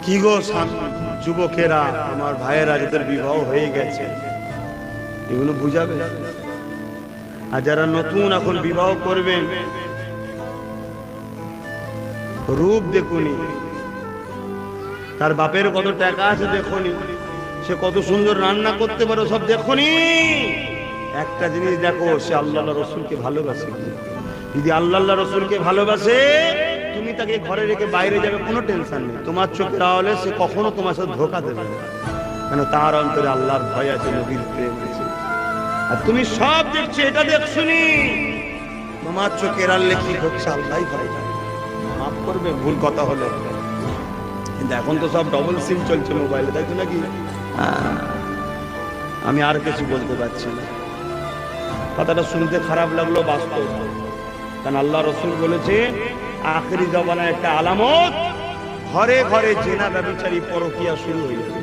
কি গো যুবকেরা, আমার ভাইয়েরা যাদের বিবাহ হয়ে গেছে, এগুলো বুঝাবে। আর যারা নতুন এখন বিবাহ করবেন, রূপ দেখুনি, তার বাপের কত টাকা আছে দেখুনি, সে কত সুন্দর রান্না করতে পারে সব দেখুনি। একটা জিনিস দেখো, সে আল্লাহ রসুলকে ভালোবাসে। যদি আল্লাহ রসুলকে ভালোবাসে, তুমি তাকে ঘরে রেখে বাইরে যাবে, কোনো টেনশন নেই। তোমার চোখে রাহলে সে কখনো তোমার সাথে ধোকা দেবে না, কেন তার অন্তরে আল্লাহর ভয় আছে, নবীর প্রেম আছে। আর তুমি সব দেখছো, এটা দেখছুনি, তোমার চোখে রাখলে কি হচ্ছে আল্লাহই ভালো জানে। মাফ করবে ভুল কথা হলে, কিন্তু এখন তো সব ডবল সিম চলছে মোবাইলে, তাই তো নাকি? আমি আর কিছু বলতে পারছি না। কথাটা শুনতে খারাপ লাগলো, বাস্তব। কারণ আল্লাহ রসুল বলেছে, আখেরি জমানার একটা আলামত, ঘরে ঘরে জেনা ব্যভিচারী পরকিয়া শুরু হয়ে যাবে।